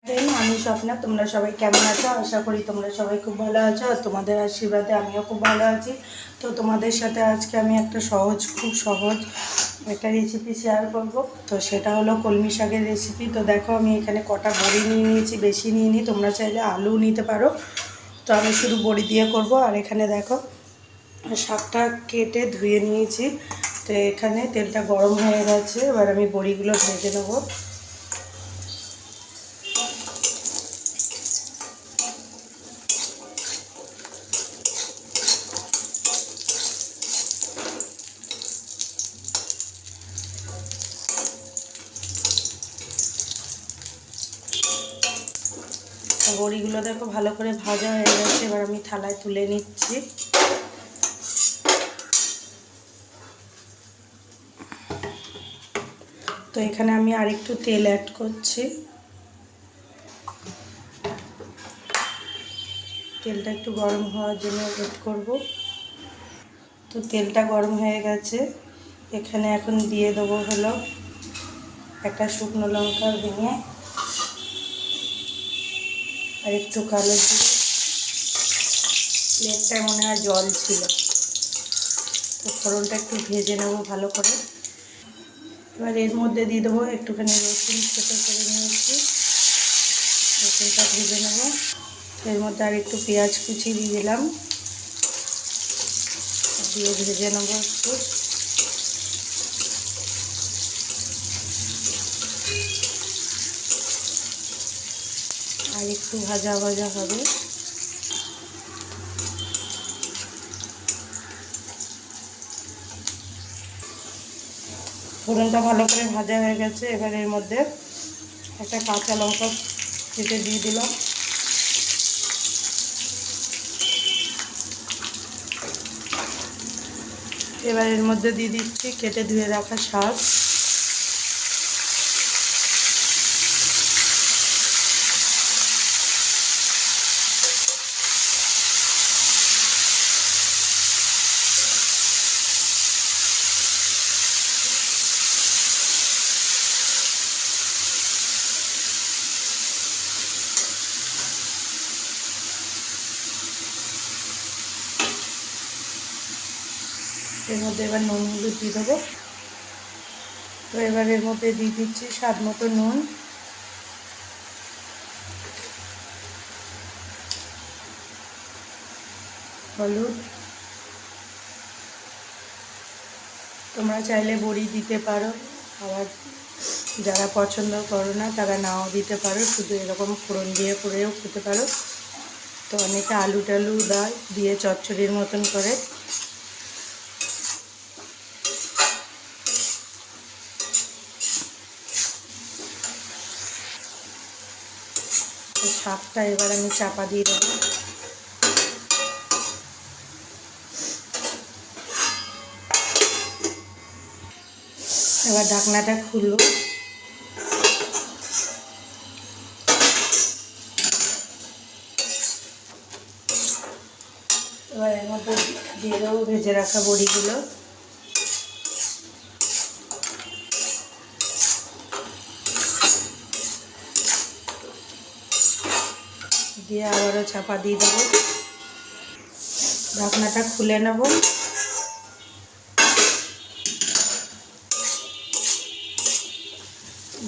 আমি স্বপ্না, তোমরা সবাই কেমন আছো? আশা করি তোমরা সবাই খুব ভালো আছো আর তোমাদের আশীর্বাদে আমিও খুব ভালো আছি। তো তোমাদের সাথে আজকে আমি একটা খুব সহজ একটা রেসিপি শেয়ার করব। তো সেটা হলো কলমি শাকের রেসিপি। তো দেখো আমি এখানে কটা বড়ি নিয়ে নিয়েছি, বেশি নিয়ে নিই, তোমরা চাইলে আলু নিতে পারো। তো আমি শুধু বড়ি দিয়ে করব। আর এখানে দেখো শাকটা কেটে ধুয়ে নিয়েছি। তো এখানে তেলটা গরম হয়ে গেছে, এবার আমি বড়িগুলো ভেজে নেবো। বড়িগুলো দেখো ভালো করে ভাজা হয়ে গেছে, এবার আমি থালায় তুলে নিচ্ছি। তো এখানে আমি আরেকটু তেল অ্যাড করছি। তেলটা একটু গরম হওয়ার জন্য ওয়েট করব। তো তেলটা গরম হয়ে গেছে, এখানে এখন দিয়ে দেবো হলো একটা শুকনো লঙ্কা ভেঙে আর একটু কালো জিরে। প্লেটটায় মনে হয় জল ছিল। তো ফোড়নটা একটু ভেজে নেবো ভালো করে। এবার এর মধ্যে দিয়ে দেবো একটুখানি রসুন ছোটো করে নিয়েছি, রসুনটা ভেজে নেবো। এর মধ্যে আর একটু পেঁয়াজ কুচি দিয়ে দিলাম, দিয়ে ভেজে নেবো একটু। আর একটু ভাজা ভাজা হবে। ফোড়নটা ভালো করে ভাজা হয়ে গেছে, এবার এর মধ্যে একটা কাঁচা লঙ্কা কেটে দিয়ে দিলাম। এবার এর মধ্যে দিয়ে দিচ্ছি কেটে ধুয়ে রাখা শাক। এর মধ্যে এবার নুন হলুদ দিয়ে দেবো। তো এবার এর মধ্যে দিয়ে দিচ্ছি স্বাদ মতো নুন, হলুদ। তোমরা চাইলে বড়ি দিতে পারো, আবার যারা পছন্দ করো না তারা নাও দিতে পারো, শুধু এরকম ফোড়ন দিয়ে করেও খেতে পারো। তো অনেকে আলু টালু দিয়ে চচ্চড়ির মতন করে। তো শাকটা এবার আমি চাপা দিয়ে দেবো। এবার ঢাকনাটা খুলবো। এবার এর মধ্যে দিয়ে দেবো ভেজে রাখা বড়িগুলো। দিয়ে আবারও চাপা দিয়ে দেবো। ঢাকনাটা খুলে নেব।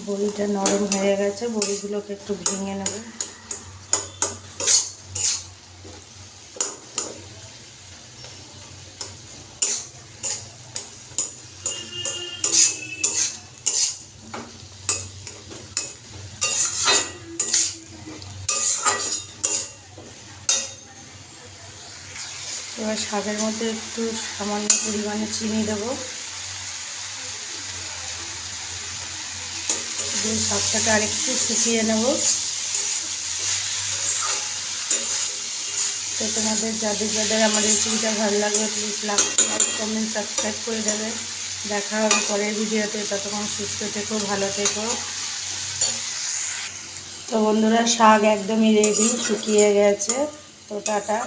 বড়িটা নরম হয়ে গেছে, বড়িগুলোকে একটু ভেঙে নেব। এবার শাকের মধ্যে একটু সামান্য পরিমাণে চিনি দেবো, দিয়ে শাকটাকে আরেকটু শুকিয়ে নেব। তো তোমাদের যাদের আমার রেসিপিটা ভালো লাগবে প্লিজ লাইক কমেন্ট সাবস্ক্রাইব করে দেবে। দেখা হবে পরের ভিডিওতে, ততক্ষণ সুস্থ থেকো, ভালো থেকো। তো বন্ধুরা শাক একদমই রেডি, শুকিয়ে গেছে। তো টাটা।